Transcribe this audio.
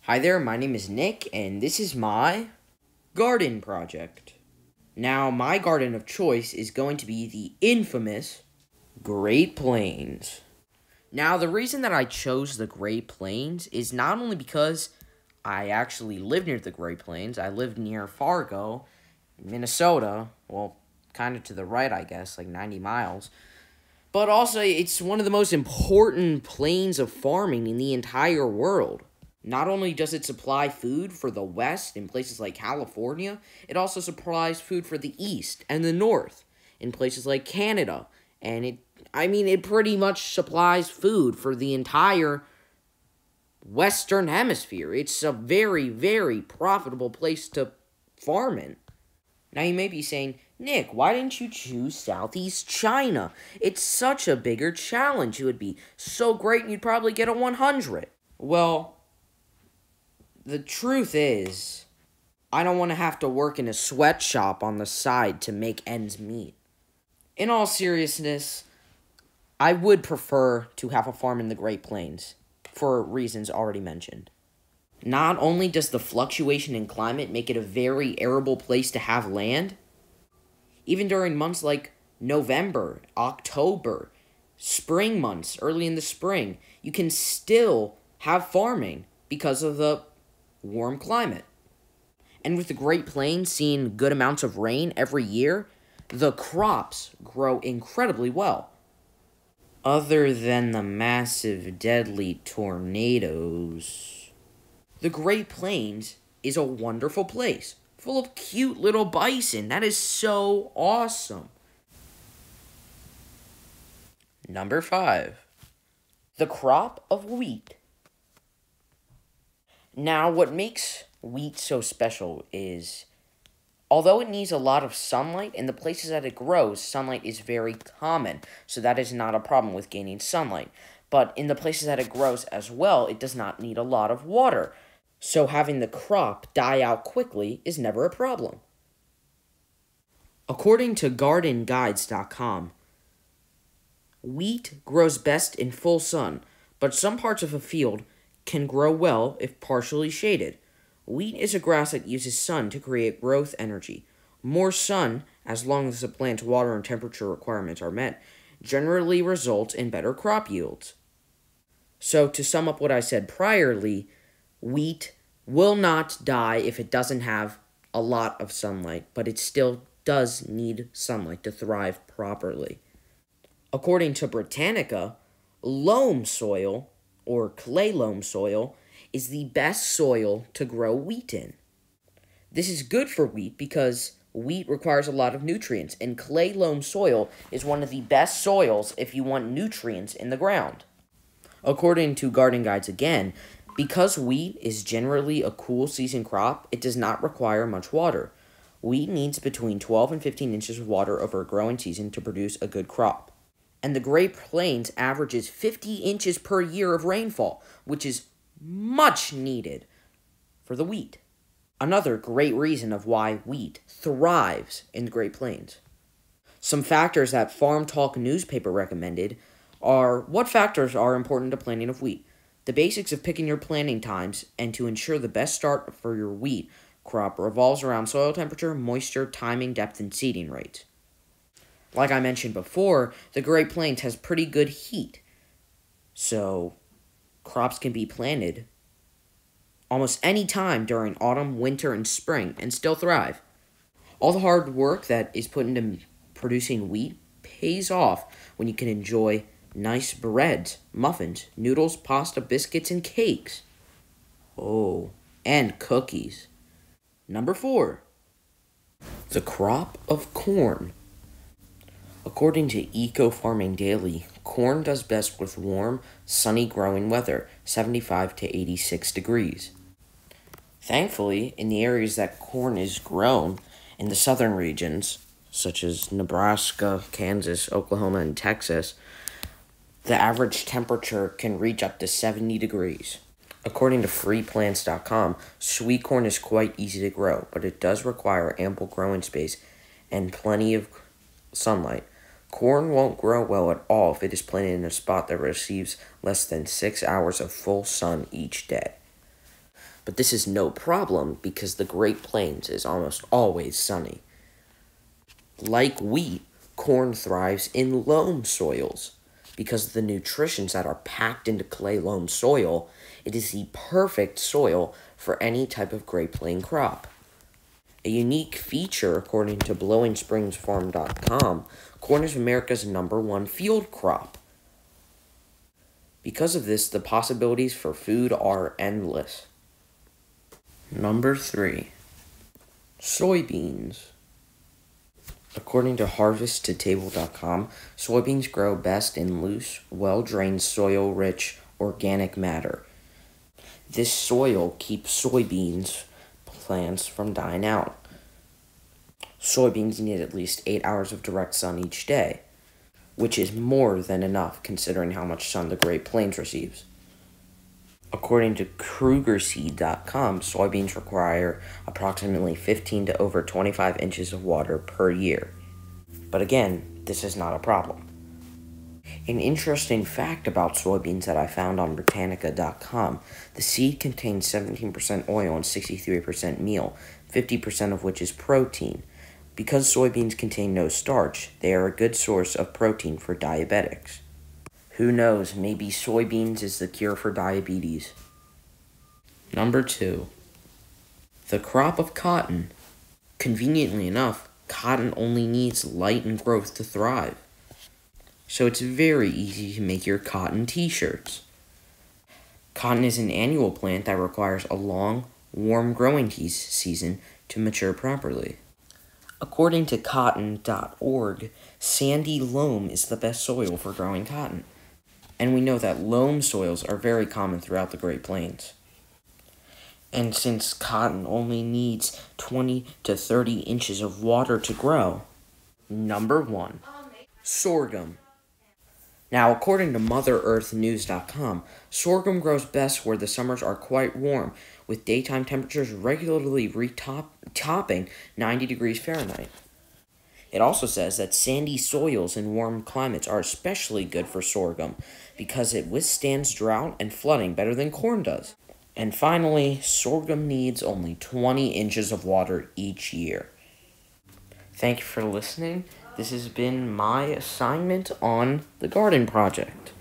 Hi there, my name is Nick, and this is my garden project. Now, my garden of choice is going to be the infamous Great Plains. Now, the reason that I chose the Great Plains is not only because I actually live near the Great Plains. I live near Fargo, Minnesota. Well, kind of to the right, I guess, like 90 miles. But also, it's one of the most important plains of farming in the entire world. Not only does it supply food for the West in places like California, it also supplies food for the East and the North in places like Canada. And it pretty much supplies food for the entire Western Hemisphere. It's a very, very profitable place to farm in. Now you may be saying, Nick, why didn't you choose Southeast China? It's such a bigger challenge. It would be so great and you'd probably get a 100. Well, the truth is, I don't want to have to work in a sweatshop on the side to make ends meet. In all seriousness, I would prefer to have a farm in the Great Plains, for reasons already mentioned. Not only does the fluctuation in climate make it a very arable place to have land, even during months like November, October, spring months, early in the spring, you can still have farming because of the warm climate. And with the Great Plains seeing good amounts of rain every year, the crops grow incredibly well. Other than the massive, deadly tornadoes, the Great Plains is a wonderful place, full of cute little bison. That is so awesome. Number 5. The crop of wheat. Now, what makes wheat so special is, although it needs a lot of sunlight, in the places that it grows, sunlight is very common, so that is not a problem with gaining sunlight. But in the places that it grows as well, it does not need a lot of water, so having the crop die out quickly is never a problem. According to GardenGuides.com, wheat grows best in full sun, but some parts of a field can grow well if partially shaded. Wheat is a grass that uses sun to create growth energy. More sun, as long as the plant's water and temperature requirements are met, generally results in better crop yields. So, to sum up what I said priorly, wheat will not die if it doesn't have a lot of sunlight, but it still does need sunlight to thrive properly. According to Britannica, loam soil, or clay loam soil, is the best soil to grow wheat in. This is good for wheat because wheat requires a lot of nutrients, and clay loam soil is one of the best soils if you want nutrients in the ground. According to Garden Guides again, because wheat is generally a cool season crop, it does not require much water. Wheat needs between 12 and 15 inches of water over a growing season to produce a good crop. And the Great Plains averages 50 inches per year of rainfall, which is much needed for the wheat. Another great reason of why wheat thrives in the Great Plains. Some factors that Farm Talk newspaper recommended are what factors are important to planting of wheat, the basics of picking your planting times, and to ensure the best start for your wheat crop revolves around soil temperature, moisture, timing, depth, and seeding rates. Like I mentioned before, the Great Plains has pretty good heat, so crops can be planted almost any time during autumn, winter, and spring and still thrive. All the hard work that is put into producing wheat pays off when you can enjoy nice breads, muffins, noodles, pasta, biscuits, and cakes. Oh, and cookies. Number 4. The crop of corn. According to Eco Farming Daily, corn does best with warm, sunny growing weather, 75 to 86 degrees. Thankfully, in the areas that corn is grown, in the southern regions, such as Nebraska, Kansas, Oklahoma, and Texas, the average temperature can reach up to 70 degrees. According to freeplants.com, sweet corn is quite easy to grow, but it does require ample growing space and plenty of sunlight. Corn won't grow well at all if it is planted in a spot that receives less than 6 hours of full sun each day. But this is no problem because the Great Plains is almost always sunny. Like wheat, corn thrives in loam soils. Because of the nutrients that are packed into clay loam soil, it is the perfect soil for any type of Great Plain crop. A unique feature, according to BlowingSpringsFarm.com, corn is America's #1 field crop. Because of this, the possibilities for food are endless. Number 3. Soybeans. According to HarvestToTable.com, soybeans grow best in loose, well-drained, soil-rich, organic matter. This soil keeps soybeans plants from dying out. Soybeans need at least 8 hours of direct sun each day, which is more than enough considering how much sun the Great Plains receives. According to KrugerSeed.com, soybeans require approximately 15 to over 25 inches of water per year. But again, this is not a problem. An interesting fact about soybeans that I found on Britannica.com, the seed contains 17% oil and 63% meal, 50% of which is protein. Because soybeans contain no starch, they are a good source of protein for diabetics. Who knows, maybe soybeans is the cure for diabetes. Number 2. The crop of cotton. Conveniently enough, cotton only needs light and growth to thrive. So it's very easy to make your cotton t-shirts. Cotton is an annual plant that requires a long, warm growing season to mature properly. According to cotton.org, sandy loam is the best soil for growing cotton. And we know that loam soils are very common throughout the Great Plains. And since cotton only needs 20 to 30 inches of water to grow. Number 1. Sorghum. Now, according to MotherEarthNews.com, sorghum grows best where the summers are quite warm, with daytime temperatures regularly topping 90 degrees Fahrenheit. It also says that sandy soils in warm climates are especially good for sorghum because it withstands drought and flooding better than corn does. And finally, sorghum needs only 20 inches of water each year. Thank you for listening. This has been my assignment on the garden project.